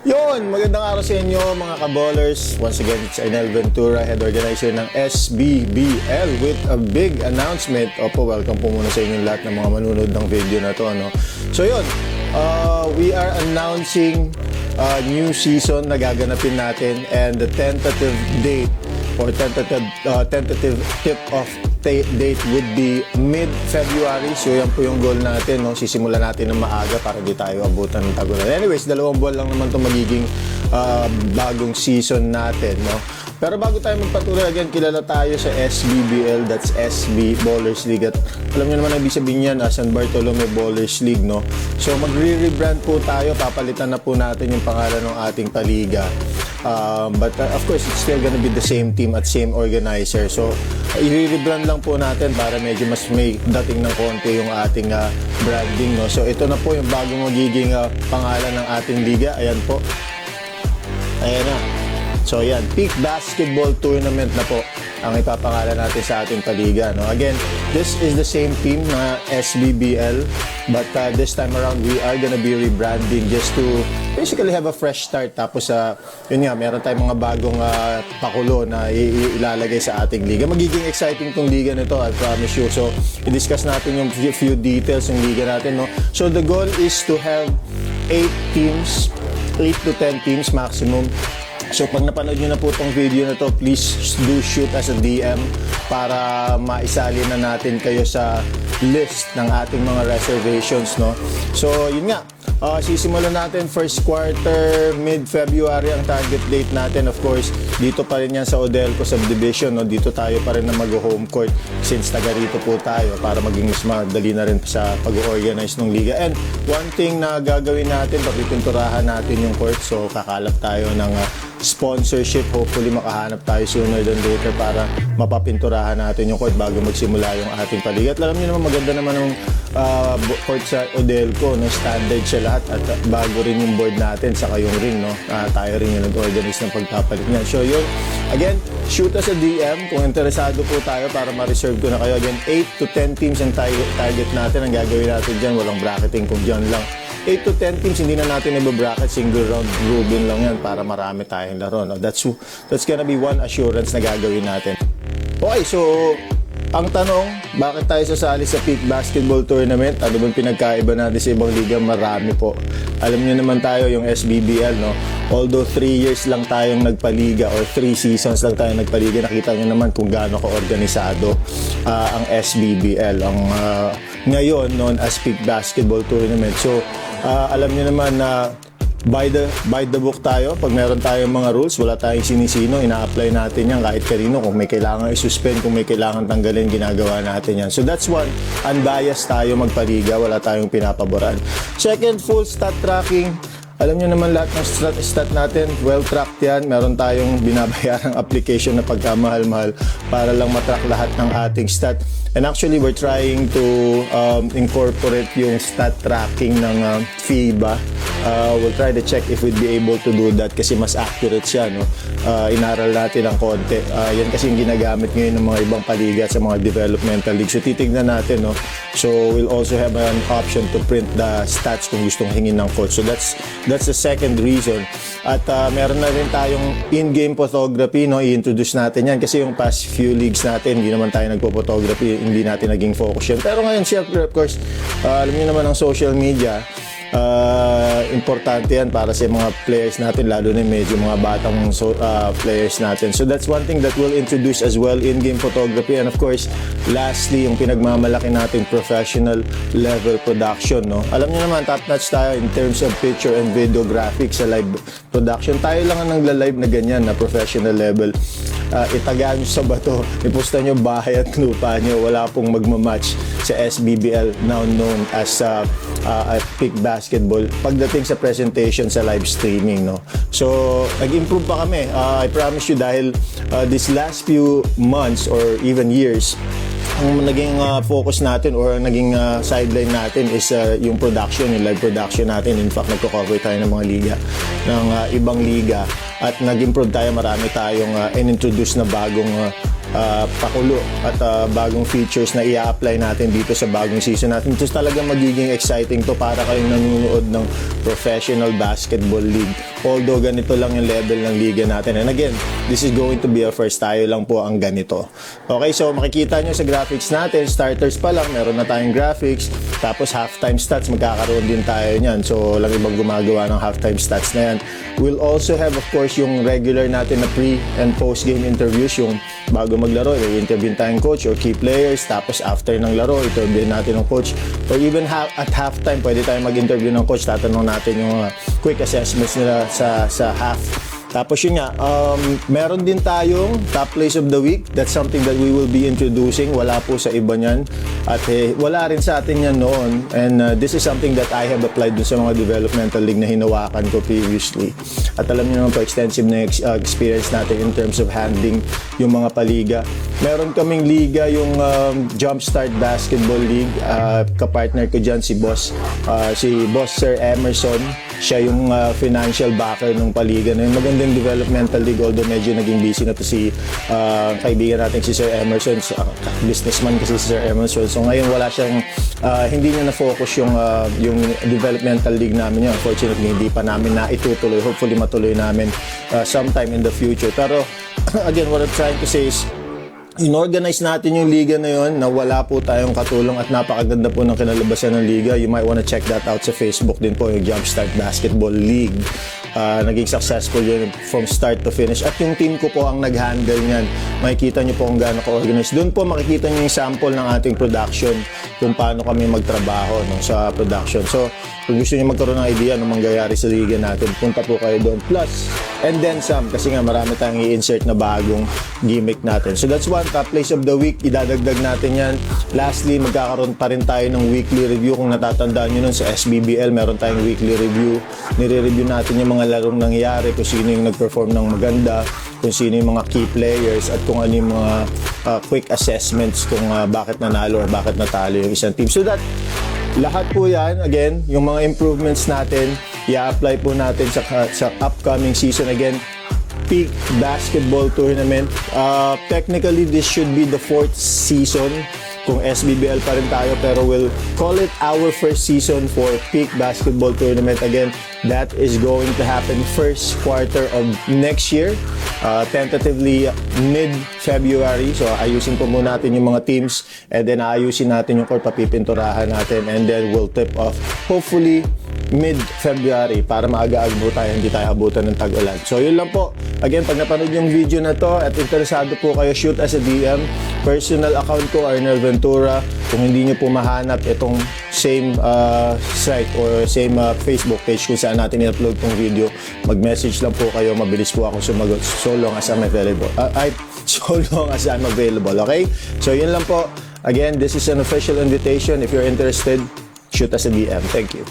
Yon, magandang araw sa inyo mga ka-ballers. Once again, it's Arnel Ventura, head organizer ng SBBL with a big announcement. Opo, welcome po muna sa inyo lahat ng mga manunod ng video na to. So yun, we are announcing a new season na gaganapin natin, and the tentative date or tentative tip-off date would be mid-February. So yan po yung goal natin, sisimulan natin ng maaga para di tayo abutan ng tagulan. Anyways, 2 buwan lang naman itong magiging bagong season natin, Pero bago tayo magpatuloy, again, kilala tayo sa SBBL, that's SB Ballers League. At alam niyo naman ang ibig sabihin yan, San Bartolome Ballers League, So magre-rebrand po tayo, papalitan na po natin yung pangalan ng ating paliga. But of course, it's still gonna be the same team at same organizer. So, i-rebrand lang po natin para medyo mas may dating ng konti yung ating branding, So, ito na po yung bagong magiging pangalan ng ating liga. Ayan po. Ayan na. So, yan. Peak Basketball Tournament na po ang ipapangalan natin sa ating paliga, Again, this is the same team na SBBL, but this time around, we are gonna be rebranding just to basically have a fresh start. Tapos, yun nga, meron tayong mga bagong pakulo na ilalagay sa ating liga. Magiging exciting tong liga nito, I promise you. So, i-discuss natin yung few details ng liga natin, So, the goal is to have 8 teams, 8 to 10 teams maximum. So pag napanood nyo na po itong video na to, please do shoot us a DM para maisali na natin kayo sa list ng ating mga reservations, So yun nga, sisimulan natin first quarter, mid-February ang target date natin. Of course, dito pa rin yan sa Odelco Subdivision, Dito tayo pa rin na mag-home court since taga rito po tayo para maging mas madali na rin sa pag-organize ng liga. And one thing na gagawin natin, papipinturahan natin yung court. So kakalap tayo ng sponsorship. Hopefully makahanap tayo sooner than later para mapapinturahan natin yung court bago magsimula yung ating paliga. At alam niyo naman, maganda naman ang court sa Odelco, Standard siya lahat, at bago rin yung board natin saka yung ring, tayo rin yung nag-organize ng pagpapalit niyan. So yun, again, shoot us a DM kung interesado po tayo para ma-reserve ko na kayo. Again, 8 to 10 teams ang target natin. Ang gagawin natin dyan, walang bracketing kung dyan lang 8 to 10 teams, hindi na natin i-bracket, single round robin lang yan para marami tayong laro. That's gonna be one assurance na gagawin natin. Okay, so ang tanong, bakit tayo sasali sa Peak Basketball Tournament? Ano bang pinagkaiba natin sa ibang liga? Marami po. Alam niyo naman tayo, yung SBBL, Although 3 years lang tayong nagpaliga or 3 seasons lang tayong nagpaliga, nakita niyo naman kung gaano ka-organisado ang SBBL. Ang ngayon, known as Peak Basketball Tournament. So, alam niyo naman na by the book tayo. Pag meron tayong mga rules, wala tayong sinisino, ina-apply natin yan kahit kanino. Kung may kailangan i-suspend, kung may kailangan tanggalin, ginagawa natin yan. So that's one, unbiased tayo magpaliga, wala tayong pinapaboran. Second, full stat tracking. Alam niyo naman lahat ng stat natin, well-tracked yan. Meron tayong binabayarang application na pagkamahal-mahal para lang matrack lahat ng ating stat. And actually, we're trying to incorporate yung stat tracking ng FIBA. We'll try to check if we'd be able to do that kasi mas accurate siya, Inaral natin ng konti. Yan kasi yung ginagamit ngayon ng mga ibang paliga sa mga developmental league. So, titignan natin, So, we'll also have an option to print the stats kung gustong hingin ng coach. So, that's the second reason. At meron na rin tayong in-game photography, I-introduce natin yan kasi yung past few leagues natin, hindi naman tayo nagpo-photography, hindi natin naging focus yan. Pero ngayon, syempre, of course, alam niyo naman ang social media, importante yan para sa mga players natin, lalo na medyo mga batang players natin. So that's one thing that we'll introduce as well, in-game photography. And of course, lastly, yung pinagmamalaki natin, professional level production, Alam niyo naman, top-notch tayo in terms of picture and video graphics sa live production. Tayo lang ang nagla-live na ganyan na professional level. Itagaan nyo sa bato, ipusta nyo bahay at lupa nyo, wala pong magmamatch sa SBBL, now known as Peak Basketball, pagdating sa presentation sa live streaming, So, nag-improve pa kami. I promise you, dahil these last few months or even years, ang naging focus natin or naging sideline natin is yung production, yung live production natin. In fact, nagko-cover tayo ng mga liga, ng ibang liga, at nag-improve tayo, marami tayong in-introduce na bagong pakulo at bagong features na i-apply natin dito sa bagong season natin. Ito talaga magiging exciting to para kayong nanonood ng professional basketball league. Although ganito lang yung level ng liga natin. And again, this is going to be a first. Tayo lang po ang ganito. Okay, so makikita nyo sa graphics natin, starters pa lang, meron na tayong graphics. Tapos halftime stats, magkakaroon din tayo niyan. So walang ibang gumagawa ng halftime stats na yan. We'll also have of course yung regular natin na pre and post game interviews, yung bago maglaro, i-interview tayong coach or key players. Tapos after ng laro, interview natin ng coach. Or even at halftime, pwede tayong mag-interview ng coach. Tatanong natin yung quick assessments nila sa half. Tapos yun nga, meron din tayong top plays of the week. That's something that we will be introducing. Wala po sa iba niyan. At wala rin sa atin yan noon. And this is something that I have applied dun sa mga developmental league na hinawakan ko previously. At alam niyo naman po, extensive na experience natin in terms of handling yung mga paliga. Meron kaming liga, yung Jumpstart Basketball League. Kapartner ko dyan si Boss Sir Emerson. Siya yung financial backer ng paliga na yun. Magandang developmental league, although medyo naging busy na to si kaibigan natin si Sir Emerson. Businessman kasi si Sir Emerson. So ngayon wala siyang, hindi niya na-focus yung developmental league namin yun. Unfortunately, hindi pa namin na itutuloy. Hopefully matuloy namin sometime in the future. Pero again, what I'm trying to say is, inorganize natin yung liga na yun na wala po tayong katulong at napakaganda po ng kinalabasan ng liga. You might wanna check that out sa Facebook din po, yung Jumpstart Basketball League. Naging successful yun from start to finish. At yung team ko po ang nag-handle niyan. Makikita nyo po kung gaano ka-organize. Doon po makikita nyo yung sample ng ating production, kung paano kami magtrabaho sa production. So, kung gusto nyo magkaroon ng idea ng mangyayari sa liga natin, punta po kayo doon. Plus, and then some, kasi nga marami tayong i-insert na bagong gimmick natin. So that's one, top plays of the week, idadagdag natin yan. Lastly, magkakaroon pa rin tayo ng weekly review. Kung natatandaan nyo nun sa SBBL, meron tayong weekly review. Nire-review natin yung mga larong nangyari, kung sino yung nag-perform ng maganda, kung sino yung mga key players, at kung ano yung mga quick assessments kung bakit nanalo or bakit natalo yung isang team. So that, lahat po yan, again, yung mga improvements natin, i-apply po natin sa upcoming season. Again, Peak Basketball Tournament. Technically, this should be the 4th season kung SBBL pa rin tayo, pero we'll call it our first season for Peak Basketball Tournament. Again, that is going to happen first quarter of next year, tentatively mid-February. So ayusin po muna natin yung mga teams, and then ayusin natin yung court, papipinturahan natin, and then we'll tip off hopefully mid-February para maaga-agbo tayo, hindi tayo abutan ng tag-ulan. So yun lang po. Again, pag napanood yung video na to at interesado po kayo, shoot as a DM. Personal account ko, Arnel Ventura. Kung hindi nyo po mahanap itong same site or same Facebook page kung saan natin i-upload tong video, mag-message lang po kayo. Mabilis po akong sumagot so long as I'm available. Okay? So yun lang po. Again, this is an official invitation. If you're interested, shoot us a DM. Thank you.